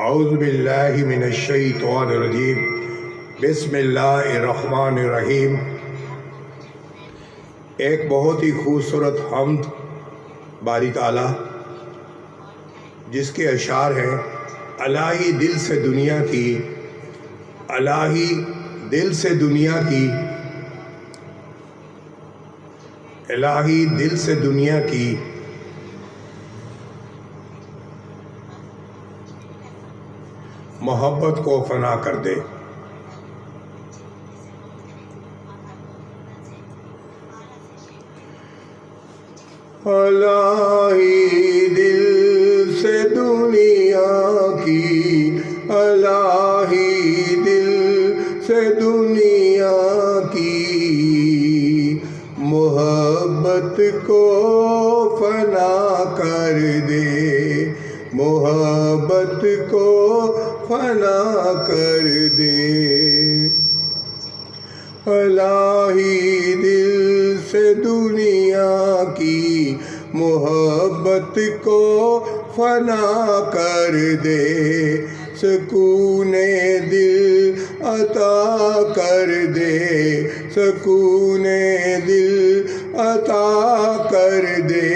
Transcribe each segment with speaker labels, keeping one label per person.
Speaker 1: اعوذ باللہ من الشیطان الرجیم بسم اللہ الرحمن الرحیم۔ ایک بہت ہی خوبصورت حمد باری تعالیٰ جس کے اشعار ہیں: الہی دل سے دنیا کی، الہی دل سے دنیا کی، الہی دل سے دنیا کی، محبت کو فنا کر دے۔ الہی دل سے دنیا کی، الہی دل سے دنیا کی، محبت کو فنا کر دے، محبت کو فنا کر دے۔ الہی دل سے دنیا کی، محبت کو فنا کر دے، سکون دل عطا کر دے، سکون دل عطا کر دے،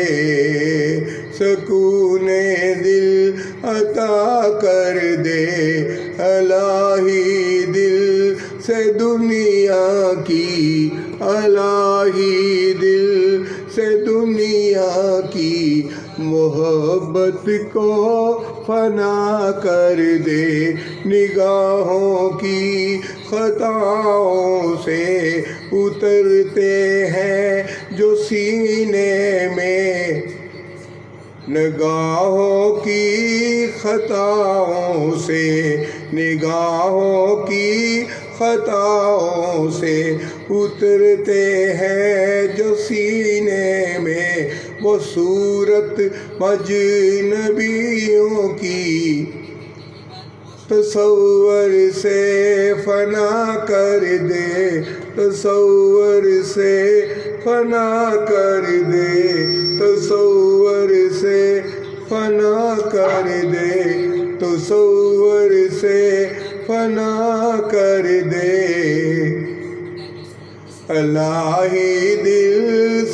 Speaker 1: سکون دل عطا کر دے۔ الہی دل سے دنیا کی، الہی دل سے دنیا کی، محبت کو فنا کر دے۔ نگاہوں کی خطاؤں سے اترتے ہیں جو سینے میں، نگاہوں کی خطاؤں سے، نگاہوں کی خطاؤں سے اترتے ہیں جو سینے میں، وہ صورت اجنبیوں کی تصور سے فنا کر دے، تصور سے فنا کر دے، تصور سے فنا کر دے، تصور سے فنا کر دے۔ الہی دل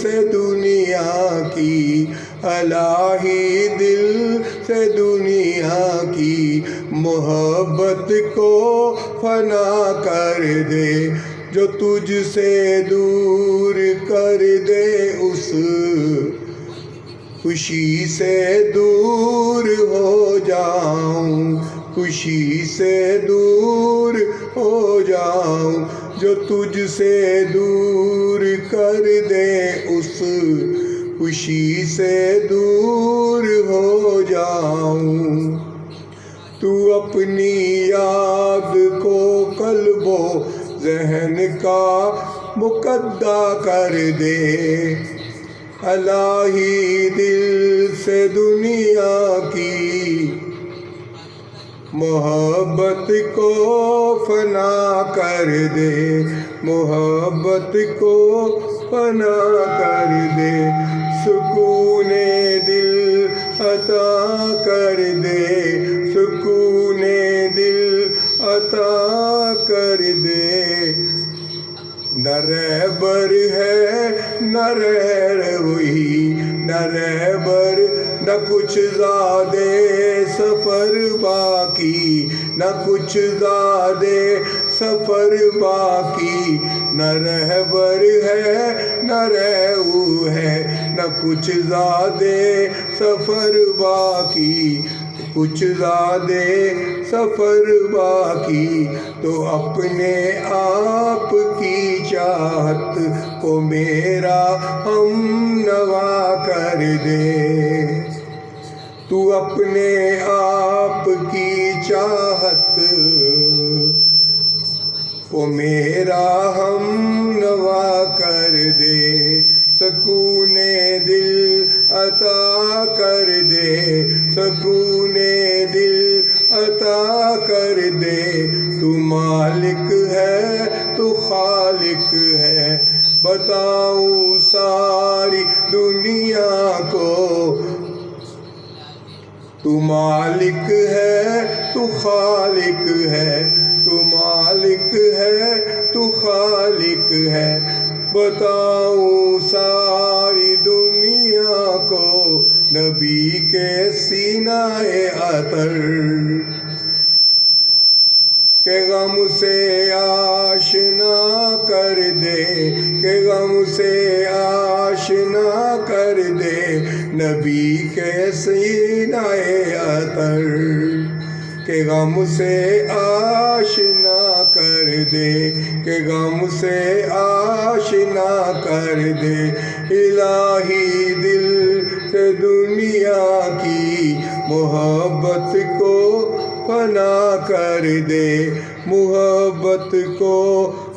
Speaker 1: سے دنیا کی، الہی دل سے دنیا کی، محبت کو فنا کر دے، جو تجھ سے دور کر دے اس خوشی سے دور ہو جاؤں، خوشی سے دور ہو جاؤں، جو تجھ سے دور کر دے اس خوشی سے دور ہو جاؤں۔ تو اپنی یاد کو قلب و ذہن کا مقدہ کر دے، الہی دل سے دنیا کی، محبت کو فنا کر دے، محبت کو فنا کر دے، سکون دل عطا کر دے، سکون دل عطا کر دے۔ نہ رہبر ہے نہ رہروی، نہ رہبر نہ کچھ زادے سفر باقی، نہ کچھ زادے سفر باقی، نہ رہبر ہے نہ رہو ہے، نہ کچھ زادے سفر باقی، کچھ زادے سفر باقی۔ تو اپنے آپ کی چاہت کو میرا ہم نوا کر دے، تو اپنے آپ کی چاہت کو میرا ہم نوا کر دے، سکون دل عطا کر دے، سکون دل عطا کر دے۔ تو مالک ہے تو خالق ہے، بتاؤں ساری دنیا کو، تو مالک ہے تو خالق ہے، تو مالک ہے، تو خالق ہے، بتاؤں ساری دنیا کو نبی کے سینہ عطر، کہ غم سے آشنا کر دے، کہ غم سے آشنا کر دے نبی کے سینہ عطر، کہ غم سے آشنا کر دے، کہ غم سے آشنا کر دے، الہی دل سے دنیا کی محبت کو فنا کر دے، محبت کو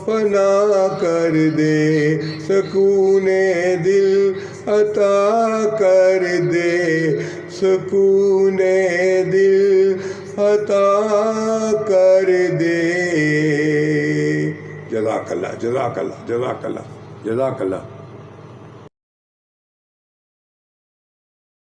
Speaker 1: فنا کر دے، سکون دل عطا کر دے، سکون دل عطا کر دے۔ جزاک اللہ، جزاک اللہ، جزاک اللہ، جزاک اللہ۔